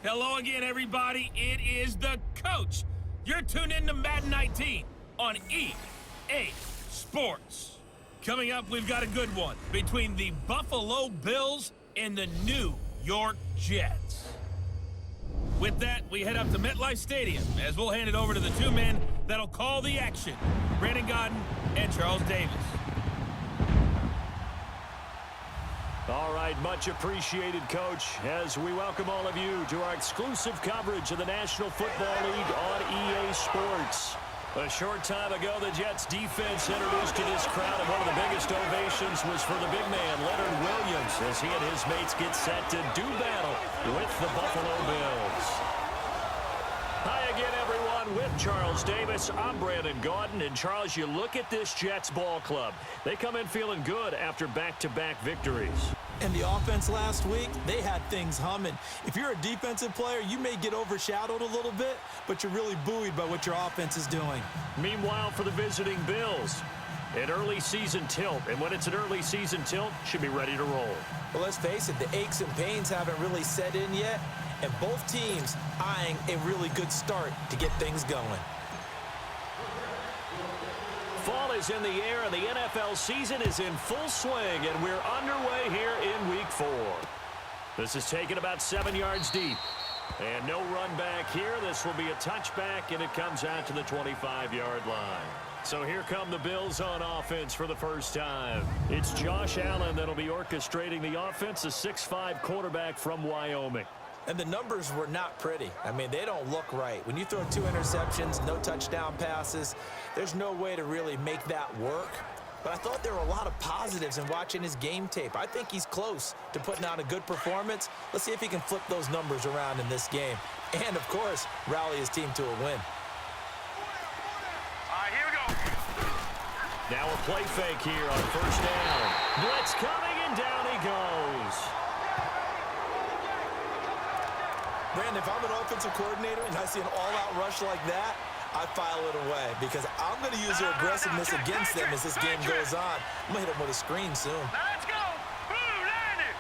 Hello again, everybody. It is the coach. You're tuned in to Madden 19 on EA Sports. Coming up, we've got a good one between the Buffalo Bills and the New York Jets. With that, we head up to MetLife Stadium as we'll hand it over to the two men that'll call the action, Brandon Gaudin and Charles Davis. All right, much appreciated, Coach, as we welcome all of you to our exclusive coverage of the National Football League on EA Sports. A short time ago, the Jets defense introduced to this crowd, and one of the biggest ovations was for the big man, Leonard Williams, as he and his mates get set to do battle with the Buffalo Bills. Hi again, everyone, with Charles Davis. I'm Brandon Gaudin, and Charles, you look at this Jets ball club. They come in feeling good after back-to-back victories. And the offense last week, they had things humming. If you're a defensive player, you may get overshadowed a little bit, but you're really buoyed by what your offense is doing. Meanwhile, for the visiting Bills, an early season tilt, and when it's an early season tilt, should be ready to roll. Well, let's face it, the aches and pains haven't really set in yet, and both teams eyeing a really good start to get things going. Fall is in the air, and the NFL season is in full swing, and we're underway here in Week 4. This is taken about 7 yards deep. And no run back here. This will be a touchback, and it comes out to the 25-yard line. So here come the Bills on offense for the first time. It's Josh Allen that'll be orchestrating the offense, a 6'5" quarterback from Wyoming. And the numbers were not pretty. I mean, they don't look right. When you throw 2 interceptions, no touchdown passes, there's no way to really make that work. But I thought there were a lot of positives in watching his game tape. I think he's close to putting out a good performance. Let's see if he can flip those numbers around in this game. And, of course, rally his team to a win. All right, here we go. Now a play fake here on first down. Blitz coming, and down he goes. Brandon, if I'm an offensive coordinator and I see an all-out rush like that, I file it away because I'm going to use their aggressiveness against them as this game goes on. I'm going to hit them with a screen soon. Let's go. Boom, landed.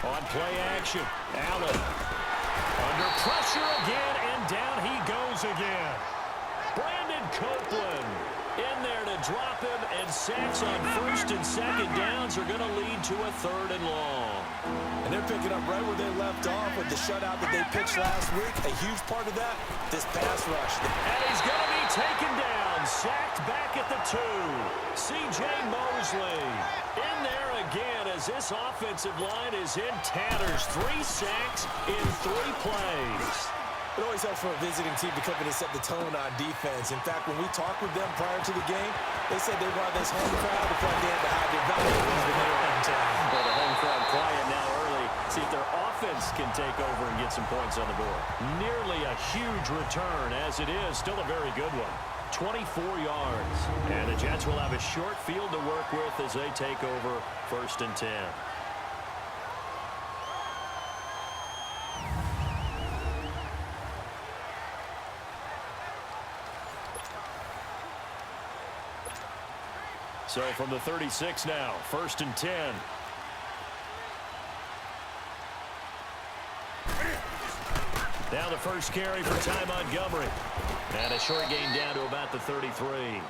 On play action, Allen under pressure again, and down he goes again. Brandon Copeland in there to drop him, and sacks on first and second downs are going to lead to a 3rd and long. And they're picking up right where they left off with the shutout that they pitched last week. A huge part of that, this pass rush. And he's going to be taken down, sacked back at the 2. C.J. Mosley in there again as this offensive line is in tatters. 3 sacks in 3 plays. It always helps for a visiting team to come in and set the tone on defense. In fact, when we talked with them prior to the game, they said they wanted this home crowd to feel like they had to hide their valuables when they were in town. Well, the home crowd quiet now early. See if their offense can take over and get some points on the board. Nearly a huge return, as it is. Still a very good one. 24 yards. And the Jets will have a short field to work with as they take over 1st and 10. So from the 36 now, 1st and 10. Now the first carry for Ty Montgomery. And a short gain down to about the 33.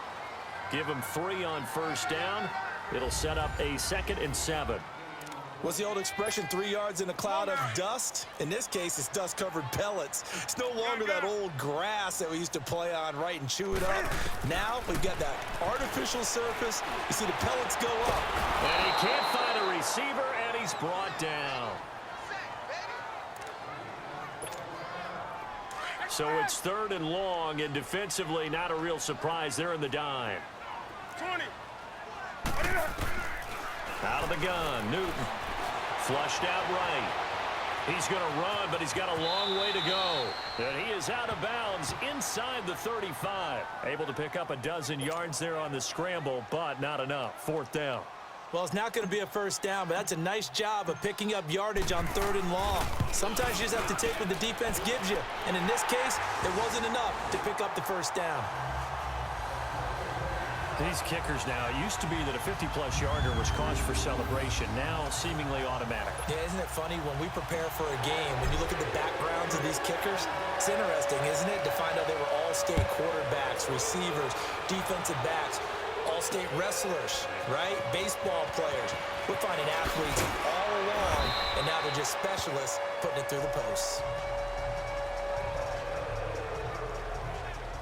Give him 3 on first down. It'll set up a 2nd and 7. What's the old expression, 3 yards in a cloud of dust? In this case, it's dust-covered pellets. It's no longer that old grass that we used to play on, right, and chew it up. Now we've got that artificial surface. You see the pellets go up. And he can't find a receiver, and he's brought down. So it's 3rd and long, and defensively not a real surprise. They're in the dime. 20. Out of the gun, Newton. Flushed out right. He's going to run, but he's got a long way to go. And he is out of bounds inside the 35. Able to pick up a dozen yards there on the scramble, but not enough. 4th down. Well, it's not going to be a first down, but that's a nice job of picking up yardage on 3rd and long. Sometimes you just have to take what the defense gives you. And in this case, it wasn't enough to pick up the first down. These kickers now, it used to be that a 50-plus yarder was cause for celebration. Now seemingly automatic. Yeah, isn't it funny when we prepare for a game, when you look these kickers? It's interesting, isn't it, to find out they were all-state quarterbacks, receivers, defensive backs, all-state wrestlers, right? Baseball players. We're finding athletes all along, and now they're just specialists putting it through the posts.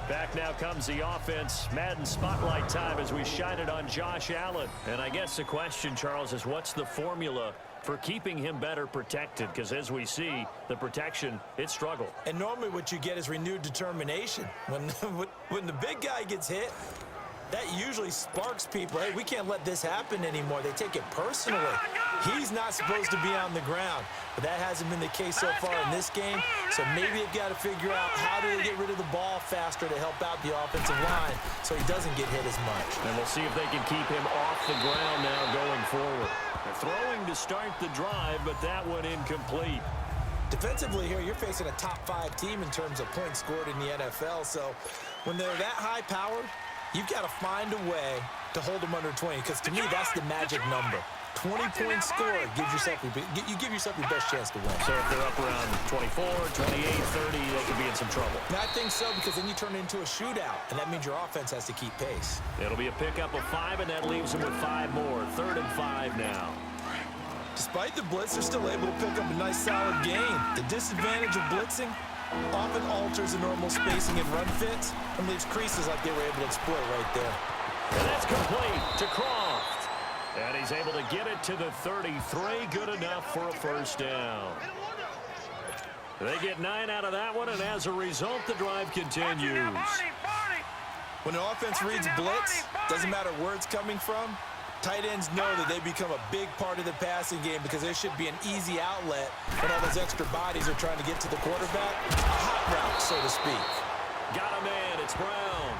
Back now comes the offense. Madden spotlight time as we shine it on Josh Allen. And I guess the question, Charles, is what's the formula for keeping him better protected? Because as we see, the protection, it struggled. And normally what you get is renewed determination. When the big guy gets hit, that usually sparks people. Hey, we can't let this happen anymore. They take it personally. He's not supposed to be on the ground, but that hasn't been the case so far in this game. So maybe they've got to figure out how do they get rid of the ball faster to help out the offensive line so he doesn't get hit as much. And we'll see if they can keep him off the ground now going forward. They're throwing to start the drive, but that one incomplete. Defensively here, you're facing a top-5 team in terms of points scored in the NFL. So when they're that high-powered, you've got to find a way to hold them under 20, because to me, that's the magic number. 20 points scored gives yourself you give yourself your best chance to win. So if they're up around 24, 28, 30, they could be in some trouble. And I think so, because then you turn it into a shootout, and that means your offense has to keep pace. It'll be a pickup of 5, and that leaves them with 5 more. 3rd and 5 now. Despite the blitz, they're still able to pick up a nice solid gain. The disadvantage of blitzing often alters the normal spacing and run fits and leaves creases like they were able to exploit right there. And that's complete to Croft. And he's able to get it to the 33. Good enough for a first down. They get 9 out of that one, and as a result, the drive continues. When the offense reads blitz, doesn't matter where it's coming from, tight ends know that they become a big part of the passing game because there should be an easy outlet when all those extra bodies are trying to get to the quarterback. A hot route, so to speak. Got a man. It's Brown.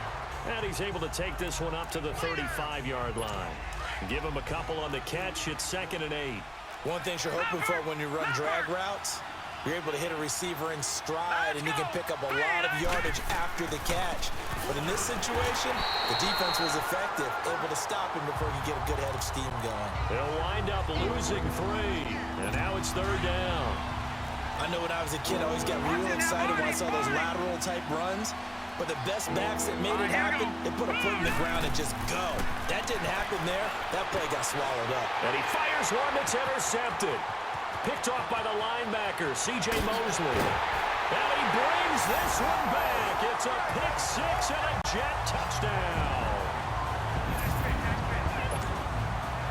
And he's able to take this one up to the 35-yard line. Give him a couple on the catch. It's 2nd and 8. One thing you're hoping for when you run drag routes, you're able to hit a receiver in stride, and you can pick up a lot of yardage after the catch. But in this situation, the defense was effective, able to stop him before you get a good head of steam going. They'll wind up losing 3, and now it's 3rd down. I know when I was a kid, I always got real excited when I saw those lateral-type runs. But the best backs that made it happen, they put a foot in the ground and just go. That didn't happen there. That play got swallowed up. And he fires one that's intercepted. Picked off by the linebacker, C.J. Mosley. And he brings this one back. It's a pick-6 and a jet touchdown.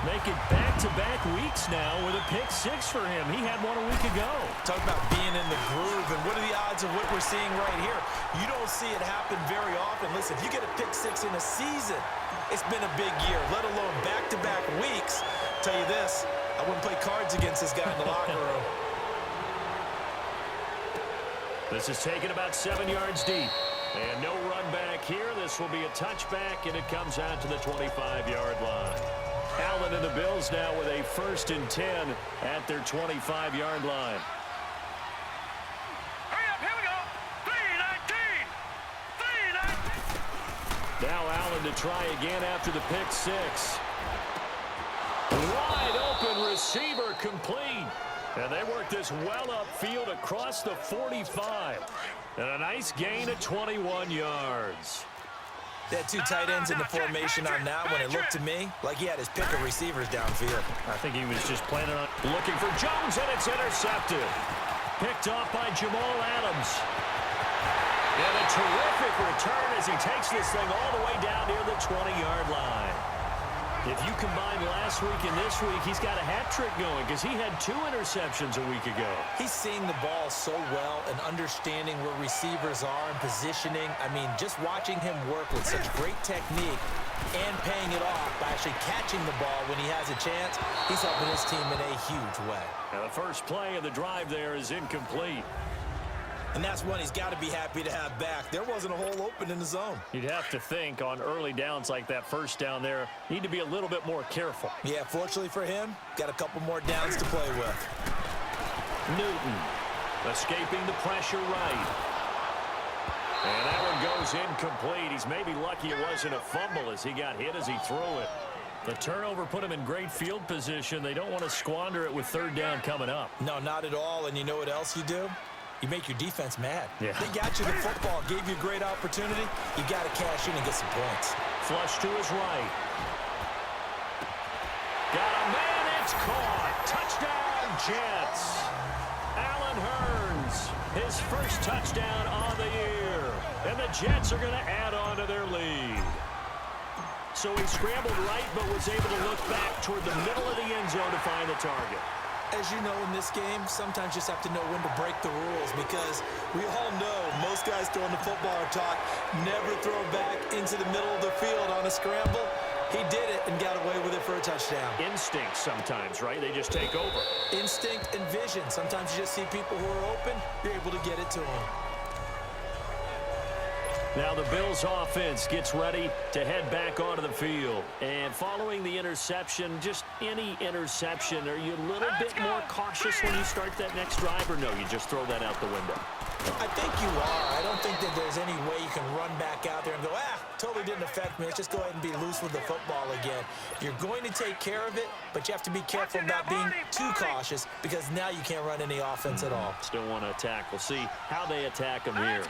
Make it back-to-back weeks now with a pick-6 for him. He had one a week ago. Talk about being in the groove, and what are the odds of what we're seeing right here? You don't see it happen very often. Listen, if you get a pick-6 in a season, it's been a big year, let alone back-to-back weeks. I'll tell you this, I wouldn't play cards against this guy in the locker room. This is taken about 7 yards deep. And no run back here. This will be a touchback, and it comes out to the 25-yard line. Allen and the Bills now with a 1st and 10 at their 25-yard line. Hurry up, here we go. 3-19. Now Allen to try again after the pick-6. Wide open receiver complete. And they work this well upfield across the 45. And a nice gain of 21 yards. They had 2 tight ends in the formation on that one. It looked to me like he had his pick of receivers downfield. I think he was just planning on looking for Jones, and it's intercepted. Picked off by Jamal Adams. And a terrific return as he takes this thing all the way down near the 20-yard line. If you combine last week and this week, he's got a hat trick going because he had 2 interceptions a week ago. He's seeing the ball so well and understanding where receivers are and positioning. I mean, just watching him work with such great technique and paying it off by actually catching the ball when he has a chance, he's helping his team in a huge way. Now the first play of the drive there is incomplete. And that's one he's got to be happy to have back. There wasn't a hole open in the zone. You'd have to think on early downs like that first down there, need to be a little bit more careful. Yeah, fortunately for him, got a couple more downs to play with. Newton escaping the pressure right. And that one goes incomplete. He's maybe lucky it wasn't a fumble as he got hit as he threw it. The turnover put him in great field position. They don't want to squander it with 3rd down coming up. No, not at all. And you know what else you do? you make your defense mad. Yeah. They got you the football, gave you a great opportunity. You got to cash in and get some points. Flush to his right. Got a man, it's caught. Touchdown, Jets. Allen Hurns, his first touchdown on the year. And the Jets are going to add on to their lead. So he scrambled right, but was able to look back toward the middle of the end zone to find the target. As you know, in this game, sometimes you just have to know when to break the rules, because we all know most guys throwing the football are taught never throw back into the middle of the field on a scramble. He did it and got away with it for a touchdown. Instinct sometimes, right? They just take over. Instinct and vision. Sometimes you just see people who are open, you're able to get it to them. Now the Bills offense gets ready to head back onto the field. And following the interception, just any interception, are you a little bit more cautious when you start that next drive, or no, you just throw that out the window? I think you are. I don't think that there's any way you can run back out there and go, totally didn't affect me. Let's just go ahead and be loose with the football again. You're going to take care of it, but you have to be careful about being too cautious, because now you can't run any offense at all. Still want to attack. We'll see how they attack him here.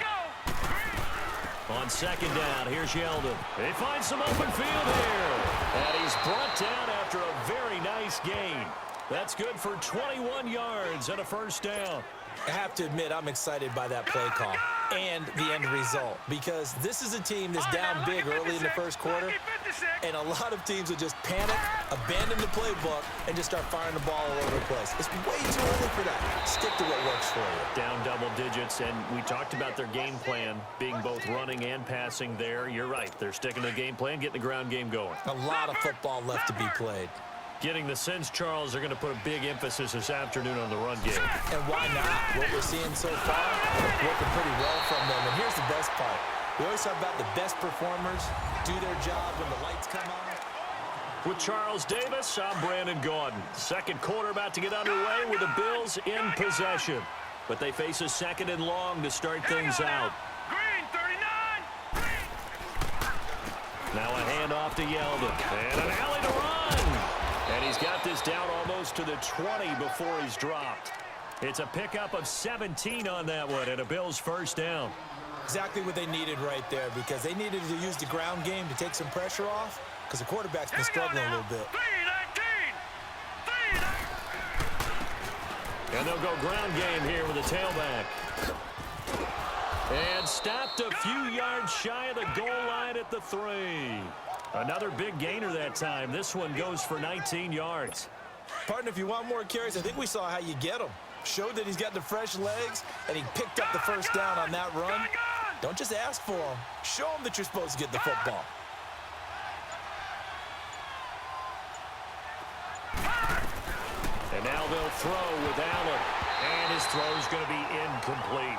On second down, here's Yeldon. They find some open field here. And he's brought down after a very nice gain. That's good for 21 yards and a first down. I have to admit, I'm excited by that play call and the end result, because this is a team that's down big early in the first quarter, and a lot of teams will just panic, abandon the playbook, and just start firing the ball all over the place. It's way too early for that. Stick to what works for you. Down double digits, and we talked about their game plan being both running and passing there. You're right. They're sticking to the game plan, getting the ground game going. A lot of football left to be played. Getting the sense, Charles, are going to put a big emphasis this afternoon on the run game. And why not? What we're seeing so far, working pretty well from them. And here's the best part. We always talk about the best performers do their job when the lights come on. With Charles Davis, I'm Brandon Gaudin. Second quarter about to get underway with the Bills in possession. But they face a second and long to start things out. Green, 39. Now a handoff to Yeldon. And an alley to run. And he's got this down almost to the 20 before he's dropped. It's a pickup of 17 on that one, and a Bills first down. Exactly what they needed right there, because they needed to use the ground game to take some pressure off, because the quarterback's been struggling a little bit. 3-19. And they'll go ground game here with a tailback. And stopped a few yards shy of the goal line at the 3. Another big gainer that time. This one goes for 19 yards. Partner, if you want more carries, I think we saw how you get him. Showed that he's got the fresh legs, and he picked up the first down on that run. Don't just ask for him. Show him that you're supposed to get the football. And now they'll throw with Allen. And his throw's going to be incomplete.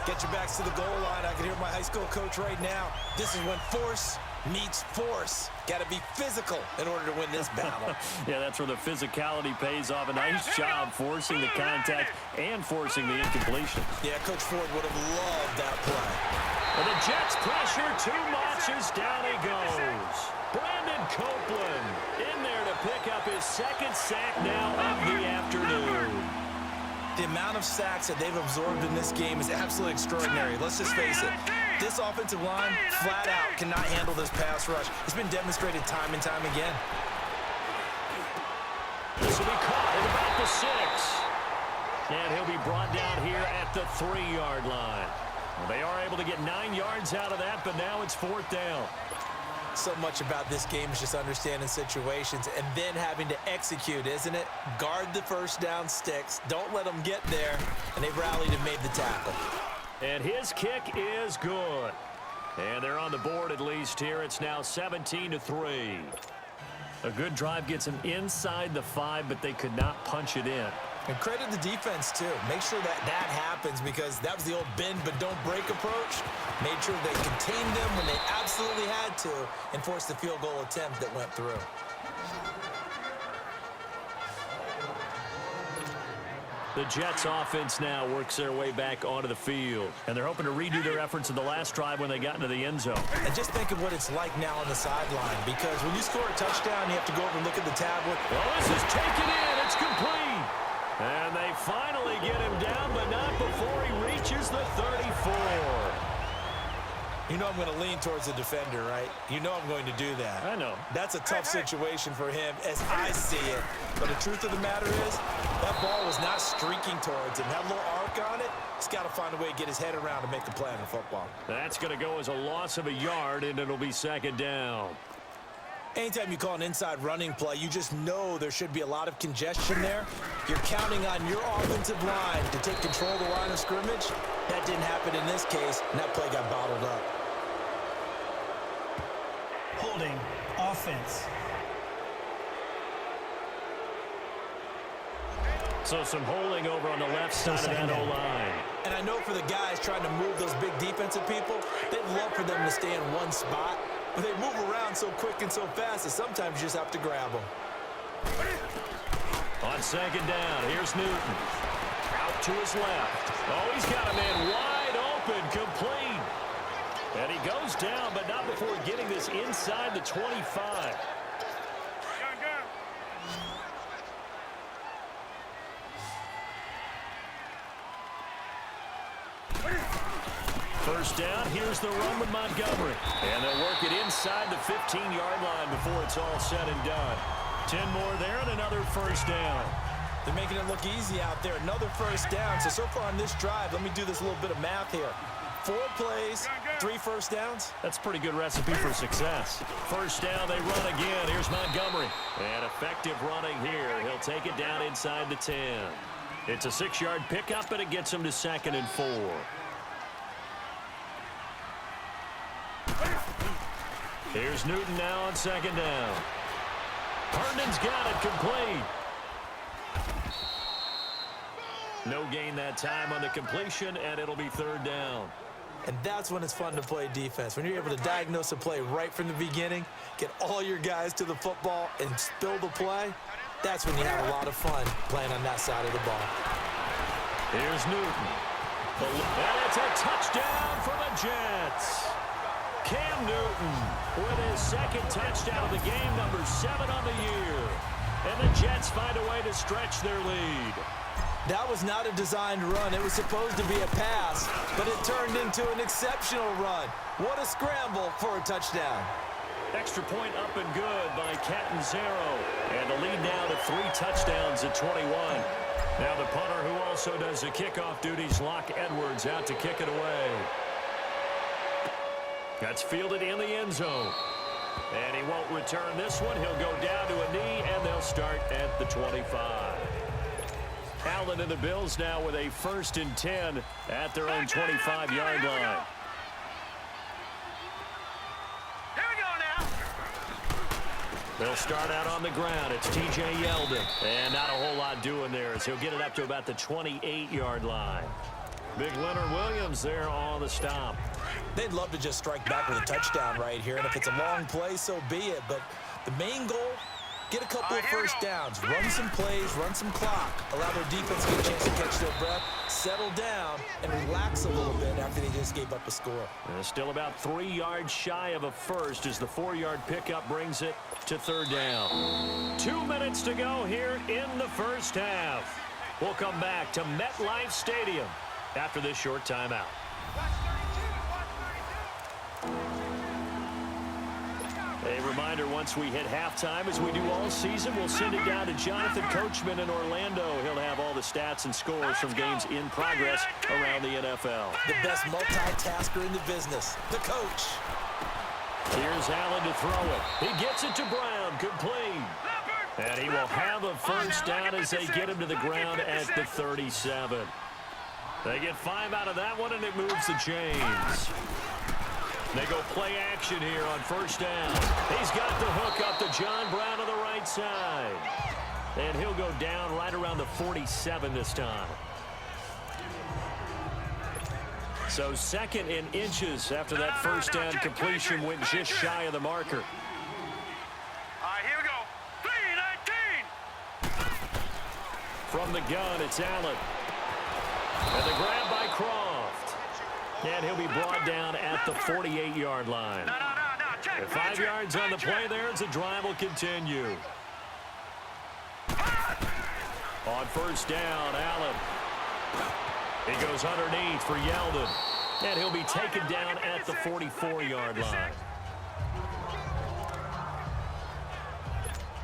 Get your backs to the goal line. I can hear my high school coach right now. This is when force meets force. Got to be physical in order to win this battle. Yeah, that's where the physicality pays off. A nice job forcing the contact and forcing the incompletion. Yeah, Coach Ford would have loved that play. And the Jets pressure too much as down he goes. Brandon Copeland in there to pick up his second sack now of the afternoon. The amount of sacks that they've absorbed in this game is absolutely extraordinary. Let's just face it. This offensive line, flat out, cannot handle this pass rush. It's been demonstrated time and time again. This will be caught at about the 6. And he'll be brought down here at the 3-yard line. Well, they are able to get 9 yards out of that, but now it's 4th down. So much about this game is just understanding situations and then having to execute, isn't it? Guard the first down sticks. Don't let them get there. And they rallied and made the tackle. And his kick is good. And they're on the board at least here. It's now 17-3. A good drive gets them inside the 5, but they could not punch it in. And credit the defense, too. Make sure that happens, because that was the old bend but don't break approach. Made sure they contained them when they absolutely had to and forced the field goal attempt that went through. The Jets offense now works their way back onto the field. And they're hoping to redo their efforts in the last drive when they got into the end zone. And just think of what it's like now on the sideline, because when you score a touchdown, you have to go over and look at the tablet. Well, this is taken in. It's complete. And they finally get him down, but not before he reaches the 34. You know I'm going to lean towards the defender, right? You know I'm going to do that. I know. That's a tough situation for him as I see it. But the truth of the matter is, that ball was not streaking towards him. That little arc on it, he's got to find a way to get his head around to make a play in football. That's going to go as a loss of a yard, and it'll be second down. Anytime you call an inside running play, you just know there should be a lot of congestion there. You're counting on your offensive line to take control of the line of scrimmage. That didn't happen in this case, and that play got bottled up. Holding offense. So some holding over on the left side of that O-line. And I know for the guys trying to move those big defensive people, they'd love for them to stay in one spot. But they move around so quick and so fast that sometimes you just have to grab them. On second down, here's Newton. Out to his left. Oh, he's got a man wide open, complete. And he goes down, but not before getting this inside the 25. First down, here's the run with Montgomery. And they'll work it inside the 15-yard line before it's all said and done. 10 more there and another first down. They're making it look easy out there. Another first down. So far on this drive, let me do this little bit of math here. 4 plays, 3 first downs. That's a pretty good recipe for success. First down, they run again. Here's Montgomery. And effective running here. He'll take it down inside the 10. It's a 6-yard pickup, and it gets him to 2nd and 4. Here's Newton now on second down. Herndon's got it complete. No gain that time on the completion, and it'll be third down. And that's when it's fun to play defense. When you're able to diagnose a play right from the beginning, get all your guys to the football, and spill the play, that's when you have a lot of fun playing on that side of the ball. Here's Newton. And it's a touchdown for the Jets. Cam Newton with his second touchdown of the game, number 7 on the year. And the Jets find a way to stretch their lead. That was not a designed run. It was supposed to be a pass, but it turned into an exceptional run. What a scramble for a touchdown. Extra point up and good by Catanzaro. And the lead now to 3 touchdowns at 21. Now the punter, who also does the kickoff duties, Locke Edwards, out to kick it away. That's fielded in the end zone. And he won't return this one. He'll go down to a knee, and they'll start at the 25. Allen and the Bills now with a 1st and 10 at their own 25-yard line. Here we go now. They'll start out on the ground. It's T.J. Yeldon. And not a whole lot doing there as he'll get it up to about the 28-yard line. Big Leonard Williams there on the stop. They'd love to just strike back with a touchdown right here, and if it's a long play, so be it. But the main goal, get a couple of first downs, run some plays, run some clock, allow their defense to get a chance to catch their breath, settle down, and relax a little bit after they just gave up a score. And still about 3 yards shy of a first as the 4-yard pickup brings it to third down. 2 minutes to go here in the first half. We'll come back to MetLife Stadium after this short timeout. A reminder, once we hit halftime, as we do all season, we'll send it down to Jonathan Coachman in Orlando. He'll have all the stats and scores from games in progress around the NFL. The best multitasker in the business, the coach. Here's Allen to throw it. He gets it to Brown, complete. And he will have a first down as they get him to the ground at the 37. They get 5 out of that one, and it moves the chains. They go play action here on first down. He's got the hook up to John Brown on the right side. And he'll go down right around the 47 this time. So 2nd in inches after that first down completion went just shy of the marker. All right, here we go. 3-19. From the gun, it's Allen. And the grab by Croft. And he'll be brought down at the 48-yard line. No. And 5 yards on the play there as the drive will continue. On first down, Allen. He goes underneath for Yeldon. And he'll be taken down at the 44-yard line.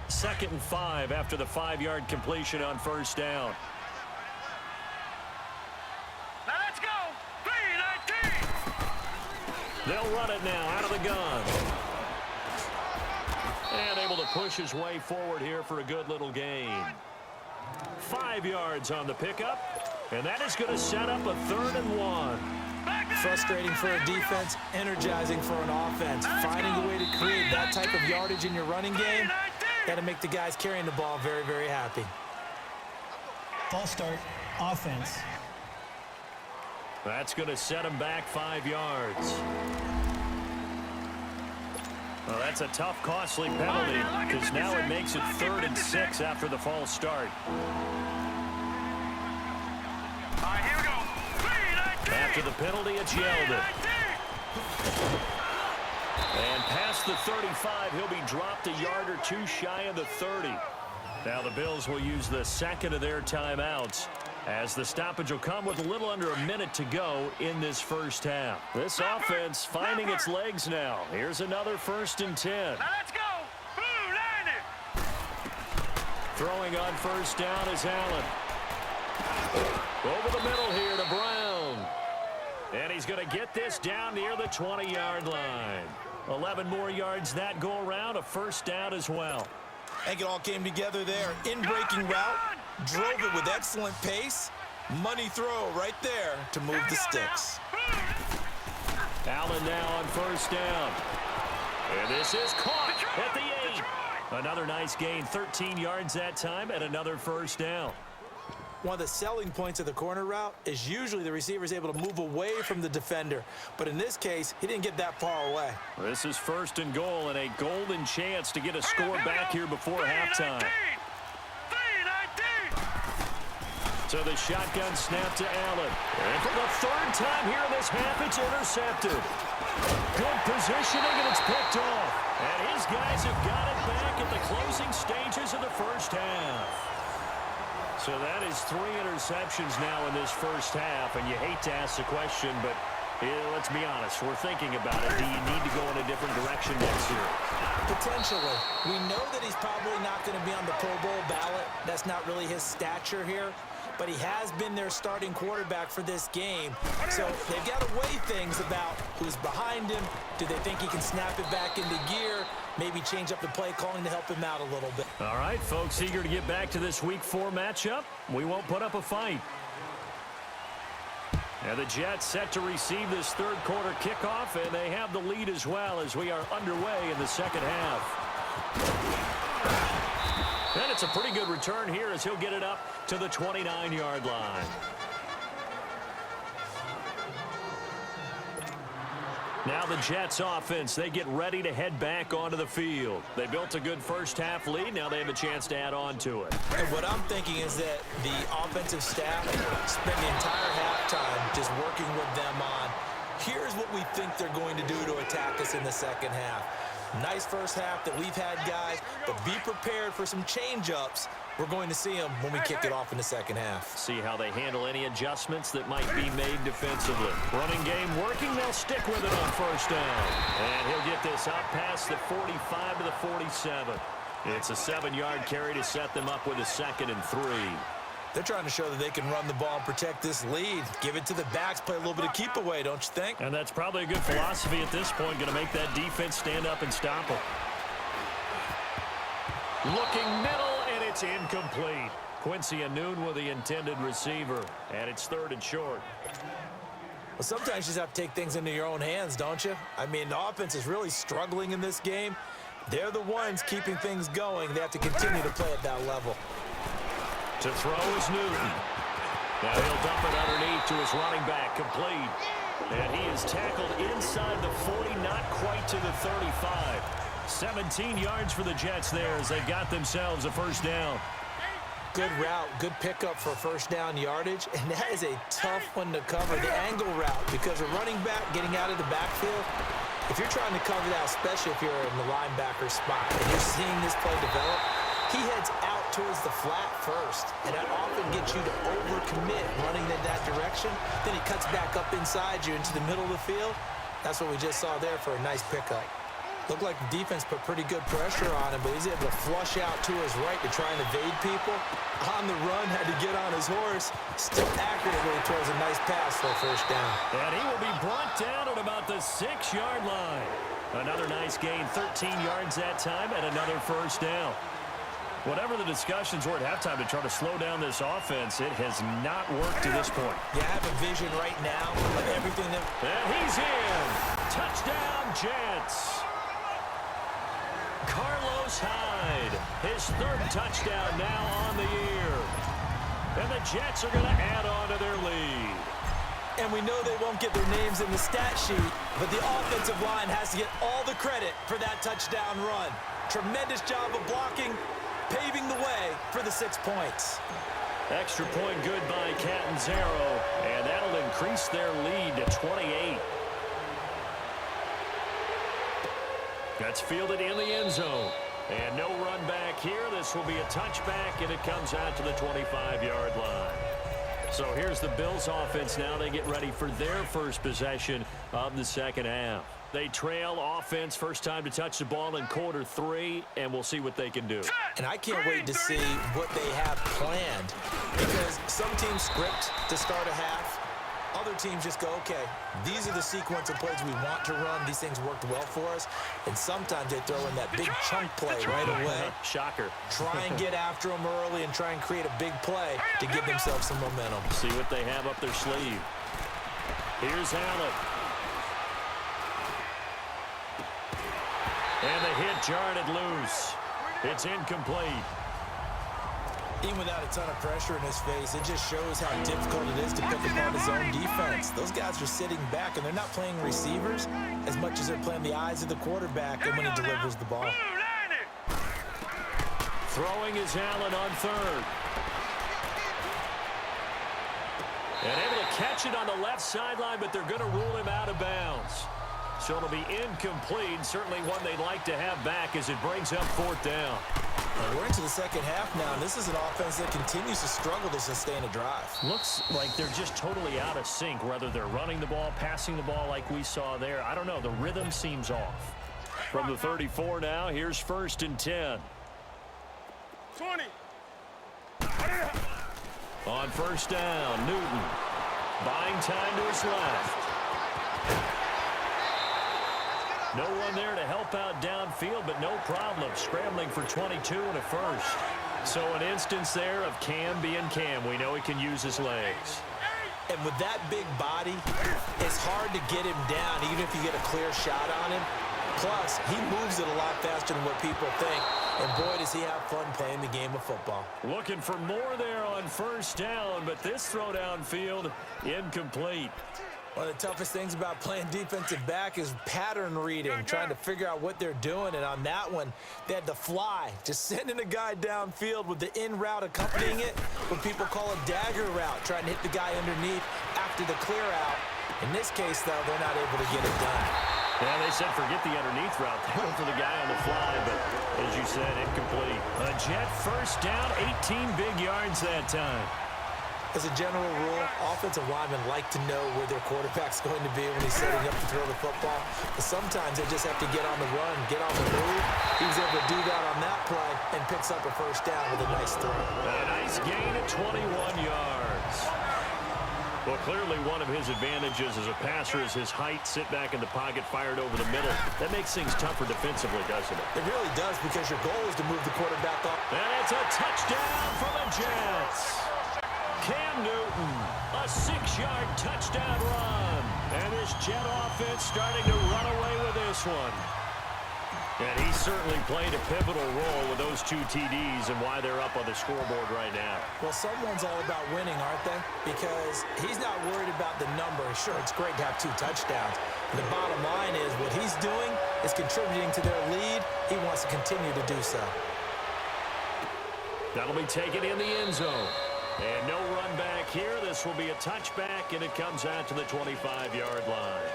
2nd and 5 after the 5-yard completion on first down. Now let's go. 3-19. They'll run it now out of the gun. And able to push his way forward here for a good little gain. 5 yards on the pickup. And that is going to set up a 3rd and 1. Frustrating for a defense, energizing for an offense. Finding a way to create that type of yardage in your running game, got to make the guys carrying the ball very, very happy. False start, offense. That's going to set him back 5 yards. Well, that's a tough, costly penalty because now it makes it 3rd and 6 after the false start. All right, here we go. 3-19. After the penalty, it's Yeldon. And past the 35, he'll be dropped a yard or 2 shy of the 30. Now the Bills will use the 2nd of their timeouts as the stoppage will come with a little under a minute to go in this first half. This offense finding its legs now. Here's another 1st and 10. Now let's go. Blue 90. Throwing on first down is Allen. Over the middle here to Brown. And he's going to get this down near the 20-yard line. 11 more yards that go around, a first down as well. I think it all came together there. In-breaking route, drove it with excellent pace. Money throw right there to move the sticks. Allen now on first down. And this is caught at the 8. Another nice gain, 13 yards that time, and another first down. One of the selling points of the corner route is usually the receiver is able to move away from the defender. But in this case, he didn't get that far away. This is 1st and goal and a golden chance to get a score back here before halftime. 3-19. So the shotgun snap to Allen. And for the 3rd time here in this half, it's intercepted. Good positioning, and it's picked off. And his guys have got it back at the closing stages of the first half. So that is 3 interceptions now in this first half, and you hate to ask the question, but let's be honest, we're thinking about it. Do you need to go in a different direction next year? Potentially. We know that he's probably not going to be on the Pro Bowl ballot. That's not really his stature here. But he has been their starting quarterback for this game. So they've got to weigh things about who's behind him. Do they think he can snap it back into gear? Maybe change up the play calling to help him out a little bit. All right, folks, eager to get back to this Week 4 matchup. We won't put up a fight. And the Jets set to receive this 3rd quarter kickoff, and they have the lead as well as we are underway in the second half. And it's a pretty good return here as he'll get it up to the 29-yard line. Now the Jets offense, they get ready to head back onto the field. They built a good first half lead. Now they have a chance to add on to it. And what I'm thinking is that the offensive staff spent the entire halftime just working with them on, here's what we think they're going to do to attack us in the second half. Nice first half that we've had, guys, but be prepared for some change-ups. We're going to see them when we kick it off in the second half. See how they handle any adjustments that might be made defensively. Running game working, they'll stick with it on first down. And he'll get this out past the 45 to the 47. It's a 7-yard carry to set them up with a 2nd and 3. They're trying to show that they can run the ball and protect this lead. Give it to the backs, play a little bit of keep away, don't you think? And that's probably a good philosophy at this point, going to make that defense stand up and stop them. Looking middle, and it's incomplete. Quincy Anoon with the intended receiver, and it's 3rd and short. Well, sometimes you just have to take things into your own hands, don't you? I mean, the offense is really struggling in this game. They're the ones keeping things going. They have to continue to play at that level. To throw is Newton. Now he'll dump it underneath to his running back, complete. And he is tackled inside the 40, not quite to the 35. 17 yards for the Jets there as they've got themselves a first down. Good route, good pickup for first down yardage, and that is a tough one to cover, the angle route, because a running back getting out of the backfield, if you're trying to cover that, especially if you're in the linebacker spot, and you're seeing this play develop, he heads out towards the flat first, and that often gets you to overcommit running in that direction. Then he cuts back up inside you into the middle of the field. That's what we just saw there for a nice pickup. Looked like the defense put pretty good pressure on him, but he's able to flush out to his right to try and evade people. On the run, had to get on his horse. Still accurately throws a nice pass for a first down. And he will be brought down at about the 6-yard line. Another nice gain, 13 yards that time, and another first down. Whatever the discussions were at halftime to try to slow down this offense, it has not worked to this point. Yeah, I have a vision right now of everything that... And he's in. Touchdown, Jets. Carlos Hyde, his 3rd touchdown now on the year. And the Jets are going to add on to their lead. And we know they won't get their names in the stat sheet, but the offensive line has to get all the credit for that touchdown run. Tremendous job of blocking, paving the way for the 6 points. Extra point good by Catanzaro, and that'll increase their lead to 28. That's fielded in the end zone. And no run back here. This will be a touchback, and it comes out to the 25-yard line. So here's the Bills offense now. They get ready for their first possession of the second half. They trail offense, first time to touch the ball in quarter 3, and we'll see what they can do. And I can't wait to see what they have planned, because some teams script to start a half. Other teams just go, okay, these are the sequence of plays we want to run. These things worked well for us. And sometimes they throw in that big chunk play right away. Shocker. Try and get after them early and try and create a big play to give themselves some momentum. See what they have up their sleeve. Here's Allen. And the hit jarred it loose. It's incomplete. Even without a ton of pressure in his face, it just shows how difficult it is to pick apart his own defense. Those guys are sitting back, and they're not playing receivers as much as they're playing the eyes of the quarterback and when he delivers the ball. Throwing is Allen on 3rd. And able to catch it on the left sideline, but they're going to rule him out of bounds. So it'll be incomplete, certainly one they'd like to have back as it brings up 4th down. We're into the second half now, and this is an offense that continues to struggle to sustain a drive. Looks like they're just totally out of sync, whether they're running the ball, passing the ball like we saw there. I don't know. The rhythm seems off. From the 34 now, here's 1st and 10. 20. On 1st down, Newton. Buying time to his left. No one there to help out downfield, but no problem. Scrambling for 22 and a first. So an instance there of Cam being Cam. We know he can use his legs. And with that big body, it's hard to get him down, even if you get a clear shot on him. Plus, he moves it a lot faster than what people think. And boy, does he have fun playing the game of football. Looking for more there on 1st down, but this throw downfield, incomplete. One of the toughest things about playing defensive back is pattern reading, trying to figure out what they're doing. And on that one, they had to fly, just sending a guy downfield with the in route accompanying it, what people call a dagger route, trying to hit the guy underneath after the clear out. In this case, though, they're not able to get it done. Yeah, they said forget the underneath route. They went for the guy on the fly, but as you said, incomplete. A Jet first down, 18 big yards that time. As a general rule, offensive linemen like to know where their quarterback's going to be when he's setting up to throw the football. But sometimes they just have to get on the run, get on the move. He was able to do that on that play and picks up a first down with a nice throw. A nice gain at 21 yards. Well, clearly one of his advantages as a passer is his height, sit back in the pocket, fired over the middle. That makes things tougher defensively, doesn't it? It really does, because your goal is to move the quarterback off. And it's a touchdown for the Jets. Cam Newton, a 6-yard touchdown run. And this Jet offense starting to run away with this one. And he certainly played a pivotal role with those 2 TDs and why they're up on the scoreboard right now. Well, someone's all about winning, aren't they? Because he's not worried about the number. Sure, it's great to have 2 touchdowns. The bottom line is what he's doing is contributing to their lead. He wants to continue to do so. That'll be taken in the end zone. And no run back here. This will be a touchback, and it comes out to the 25-yard line.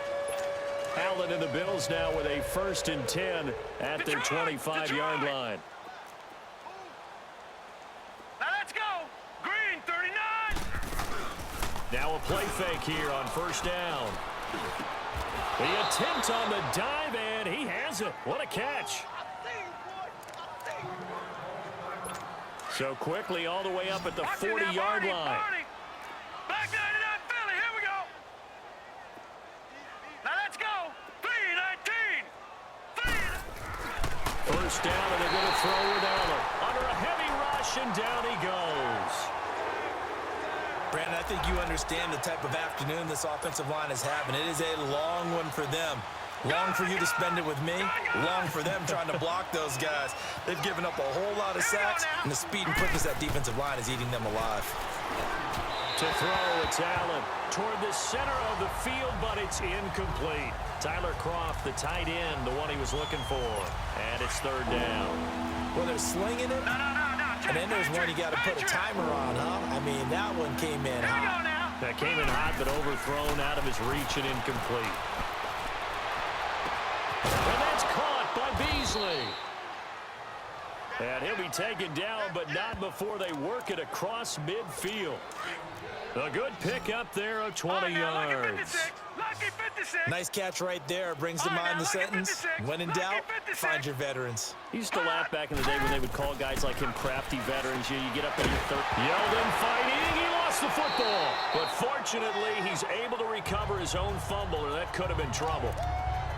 Allen and the Bills now with a 1st and 10 at their 25-yard line. Now a play fake here on first down. The attempt on the dive, and he has it. What a catch. So quickly all the way up at the 40-yard line. Back 99 Philly, here we go. Now let's go. 3-19. First down, and they're going to throw with Allen. Under a heavy rush, and down he goes. Brandon, I think you understand the type of afternoon this offensive line is having. It is a long one for them. Long for you to spend it with me. Long for them trying to block those guys. They've given up a whole lot of sacks, and the speed and quickness of that defensive line is eating them alive. To throw, it's Allen toward the center of the field, but it's incomplete. Tyler Kroft, the tight end, the one he was looking for. And it's third down. Well, they're slinging it. And then there's one you got to put a timer on, huh? I mean, that one came in hot. That came in hot, but overthrown out of his reach and incomplete. And that's caught by Beasley. And he'll be taken down, but not before they work it across midfield. A good pickup there of 20 yards. Nice catch right there. Brings to mind the sentence, when in doubt, find your veterans. He used to laugh back in the day when they would call guys like him crafty veterans. You get up in your third. Yeldon fighting. He lost the football. But fortunately, he's able to recover his own fumble, or that could have been trouble.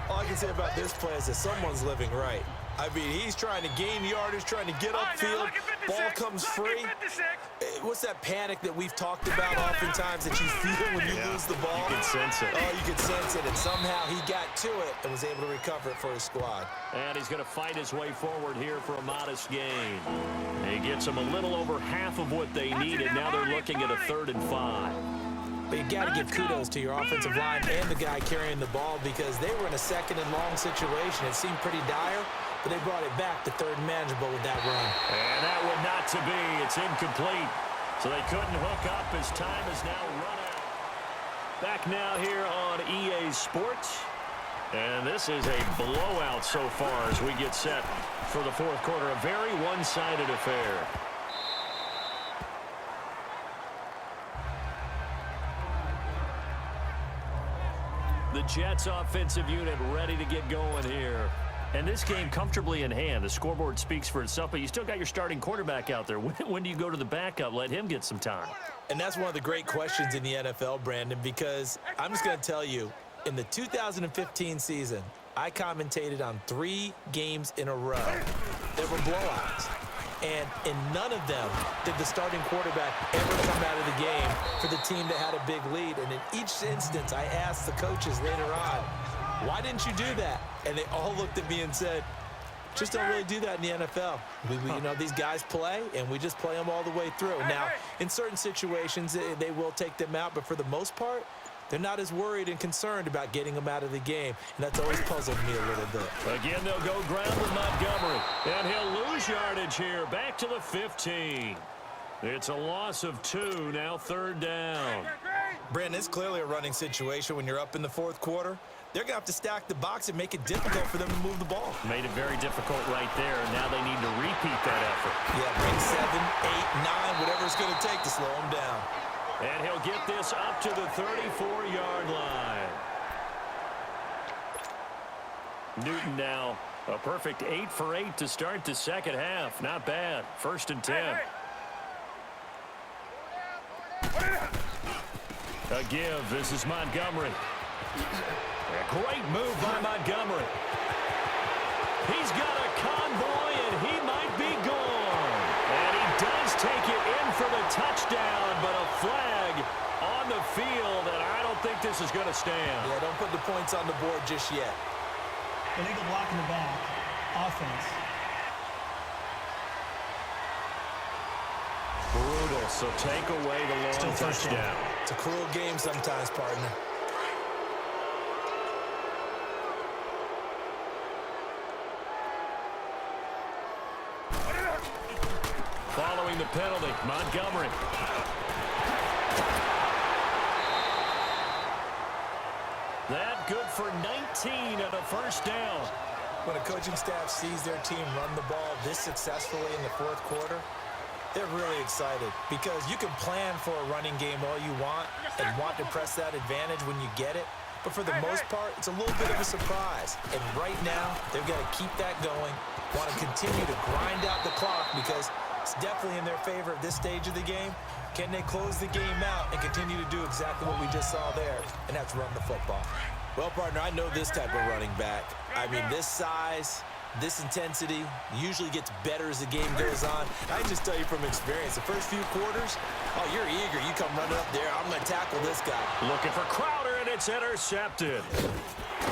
All I can say about this play is that someone's living right. I mean, he's trying to gain yardage, trying to get upfield. Ball comes free. What's that panic that we've talked about oftentimes that you feel when you lose the ball? You can sense it. Oh, you can sense it. And somehow he got to it and was able to recover it for his squad. And he's going to fight his way forward here for a modest gain. He gets them a little over half of what they needed. Now they're looking at a 3rd and 5. But you got to give kudos to your offensive line and the guy carrying the ball because they were in a 2nd and long situation. It seemed pretty dire, but they brought it back to 3rd and manageable with that run. And that one not to be. It's incomplete. So they couldn't hook up as time is now run out. Back now here on EA Sports. And this is a blowout so far as we get set for the 4th quarter. A very one-sided affair. The Jets offensive unit ready to get going here. And this game comfortably in hand. The scoreboard speaks for itself, but you still got your starting quarterback out there. When do you go to the backup? Let him get some time. And that's one of the great questions in the NFL, Brandon, because I'm just going to tell you, in the 2015 season, I commentated on 3 games in a row. There were blowouts. And in none of them did the starting quarterback ever come out of the game for the team that had a big lead. And in each instance, I asked the coaches later on, why didn't you do that? And they all looked at me and said, just don't really do that in the NFL. You know, these guys play, and we just play them all the way through. Now, in certain situations, they will take them out, but for the most part, they're not as worried and concerned about getting them out of the game, and that's always puzzled me a little bit. Again, they'll go ground with Montgomery, and he'll lose yardage here, back to the 15. It's a loss of 2, now 3rd down. Brandon, it's clearly a running situation when you're up in the 4th quarter. They're going to have to stack the box and make it difficult for them to move the ball. Made it very difficult right there, and now they need to repeat that effort. Yeah, bring 7, 8, 9, whatever it's going to take to slow them down. And he'll get this up to the 34-yard line. Newton now a perfect 8 for 8 to start the 2nd half. Not bad. 1st and 10. A give. This is Montgomery. A great move by Montgomery. He's got a convoy, and he might be gone. And he does take it in for the touchdown, but a flag on the field, and I don't think this is going to stand. Yeah, don't put the points on the board just yet. Illegal block in the back. Offense. Brutal, so take away the long touchdown. It's a cruel game sometimes, partner. Following the penalty, Montgomery. That good for 19 and a 1st down. When a coaching staff sees their team run the ball this successfully in the 4th quarter, They're really excited because you can plan for a running game all you want and want to press that advantage when you get it. But for the most part, it's a little bit of a surprise. And right now, they've got to keep that going, want to continue to grind out the clock because it's definitely in their favor at this stage of the game. Can they close the game out and continue to do exactly what we just saw there, and that's run the football? Well, partner, I know this type of running back. I mean, this size, this intensity usually gets better as the game goes on. I can just tell you from experience, the first few quarters, oh, you're eager. You come running up there. I'm going to tackle this guy. Looking for Crowder, and it's intercepted.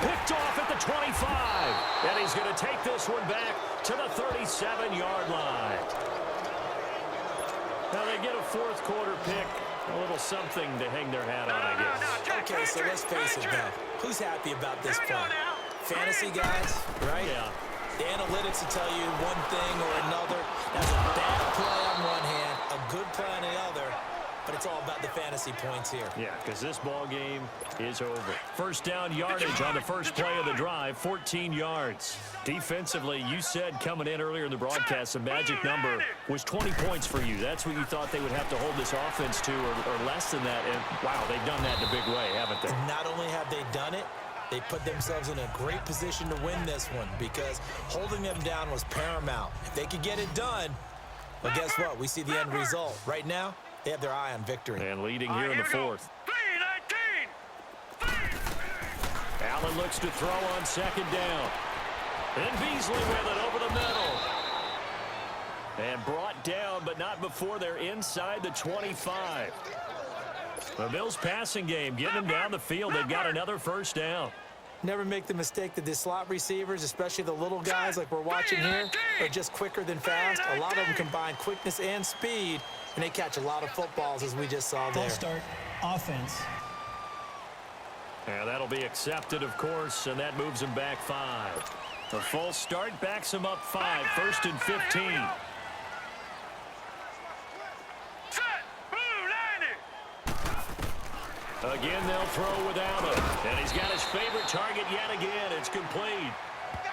Picked off at the 25. And he's going to take this one back to the 37-yard line. Now they get a fourth quarter pick. A little something to hang their hat on, I guess. Okay, so let's face it now. Who's happy about this play? Fantasy guys, right? Yeah. The analytics will tell you one thing or another. That's a bad play on one hand, a good play on the other, but it's all about the fantasy points here. Yeah, because this ball game is over. First down yardage on the first play of the drive, 14 yards. Defensively, you said coming in earlier in the broadcast, the magic number was 20 points for you. That's what you thought they would have to hold this offense to, or less than that. And, wow, they've done that in a big way, haven't they? And not only have they done it, they put themselves in a great position to win this one because holding them down was paramount. If they could get it done, well, guess what? We see the end result. Right now, they have their eye on victory. And leading here in the fourth. Allen looks to throw on second down. And Beasley with it over the middle. And brought down, but not before they're inside the 25. The Bills' passing game, getting them down the field. They've got another first down. Never make the mistake that the slot receivers, especially the little guys like we're watching here, are just quicker than fast. A lot of them combine quickness and speed, and they catch a lot of footballs, as we just saw there. Full start, offense. And that'll be accepted, of course, and that moves them back 5. The full start backs them up 5, first and 15. Again, they'll throw without him. And he's got his favorite target yet again. It's complete.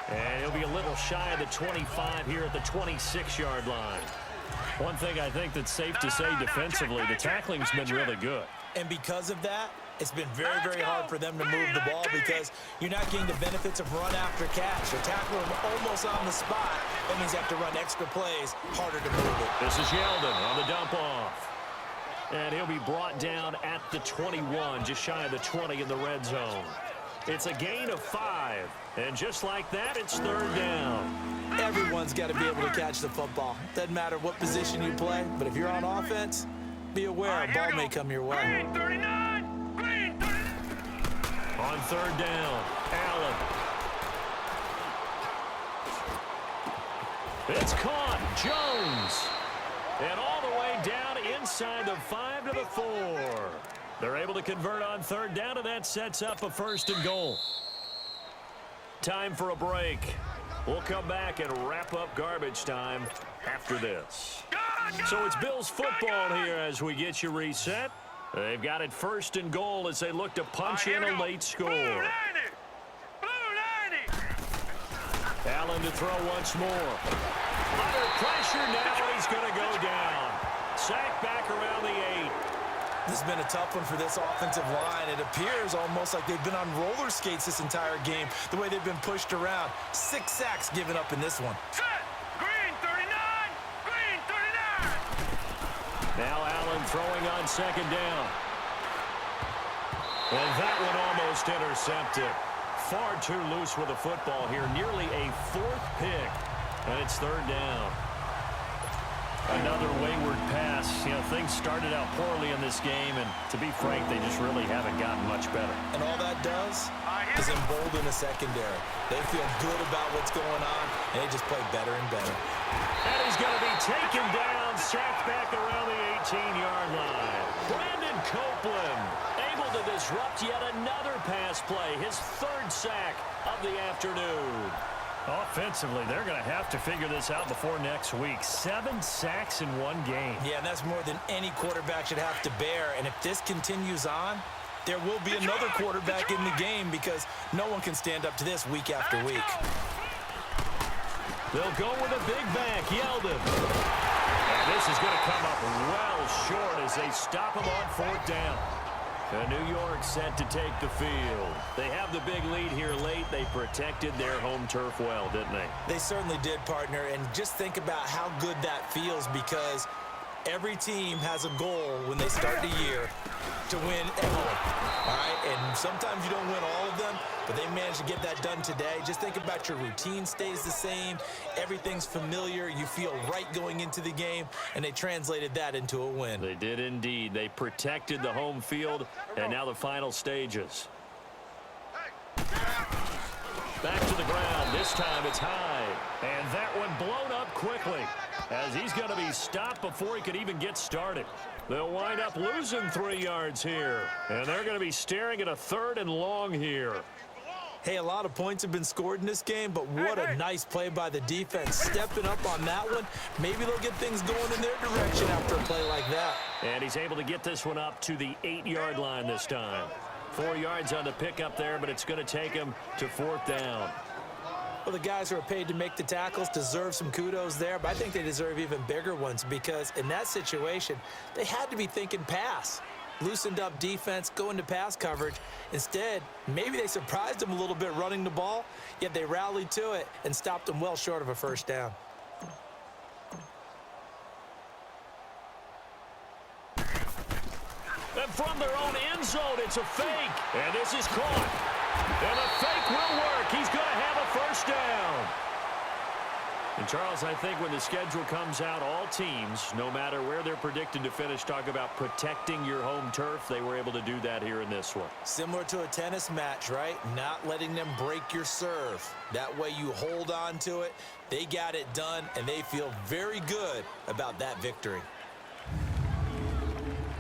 And he'll be a little shy of the 25 here at the 26-yard line. One thing I think that's safe to say defensively, the tackling's been really good. And because of that, it's been very, very hard for them to move the ball because you're not getting the benefits of run after catch. You're tackling them almost on the spot. That means you have to run extra plays, harder to move it. This is Yeldon on the dump off. And he'll be brought down at the 21, just shy of the 20 in the red zone. It's a gain of 5. And just like that, it's third down. Everyone's got to be able to catch the football. Doesn't matter what position you play, but if you're on offense, be aware a ball may come your way. Green 39! Green 39! On third down, Allen. It's caught. Jones. And all the way down inside the 5 to the 4. They're able to convert on third down, and that sets up a first and goal. Time for a break. We'll come back and wrap up garbage time after this. So it's Bills football here as we get you reset. They've got it first and goal as they look to punch in a late score. Allen to throw once more. Under pressure now, he's going to go down. Sacked back around the 8. This has been a tough one for this offensive line. It appears almost like they've been on roller skates this entire game, the way they've been pushed around. 6 sacks given up in this one. Green 39! Green 39! Now Allen throwing on second down. And that one almost intercepted. Far too loose with the football here. Nearly a 4th pick. And it's third down. Another wayward pass. You know, things started out poorly in this game, and to be frank, they just really haven't gotten much better. And all that does is embolden the secondary. They feel good about what's going on, and they just play better and better. And he's going to be taken down, sacked back around the 18-yard line. Brandon Copeland able to disrupt yet another pass play, his 3rd sack of the afternoon. Offensively, they're going to have to figure this out before next week. 7 sacks in one game. Yeah, and that's more than any quarterback should have to bear. And if this continues on, there will be another quarterback in the game because no one can stand up to this week after week. They'll go with a big back, Yeldon. And this this is going to come up well short as they stop him on 4th down. New York set to take the field. They have the big lead here late. They protected their home turf well, didn't they? They certainly did, partner. And just think about how good that feels, because every team has a goal when they start the year to win at home. All right? And sometimes you don't win all of them, but they managed to get that done today. Just think about your routine stays the same. Everything's familiar. You feel right going into the game, and they translated that into a win. They did indeed. They protected the home field, and now the final stages. Back to the ground. This time it's high. And that one blown up quickly, as he's going to be stopped before he could even get started. They'll wind up losing 3 yards here, and they're going to be staring at a 3rd and long here. Hey, a lot of points have been scored in this game, but what a nice play by the defense. Stepping up on that one, maybe they'll get things going in their direction after a play like that. And he's able to get this one up to the 8-yard line this time. 4 yards on the pickup there, but it's going to take him to 4th down. Well, the guys who are paid to make the tackles deserve some kudos there, but I think they deserve even bigger ones, because in that situation, they had to be thinking pass. Loosened up defense, going to pass coverage. Instead, maybe they surprised them a little bit running the ball, yet they rallied to it and stopped them well short of a 1st down. And from their own end zone, it's a fake. And this is caught. And the fake will work. He's going to have a 1st down. And, Charles, I think when the schedule comes out, all teams, no matter where they're predicted to finish, talk about protecting your home turf. They were able to do that here in this one. Similar to a tennis match, right? Not letting them break your serve. That way you hold on to it. They got it done, and they feel very good about that victory.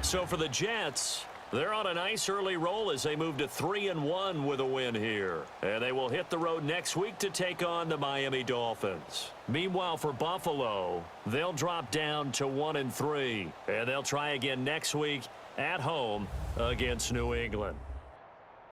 So for the Jets, they're on a nice early roll as they move to 3-1 with a win here. And they will hit the road next week to take on the Miami Dolphins. Meanwhile, for Buffalo, they'll drop down to 1-3. And they'll try again next week at home against New England.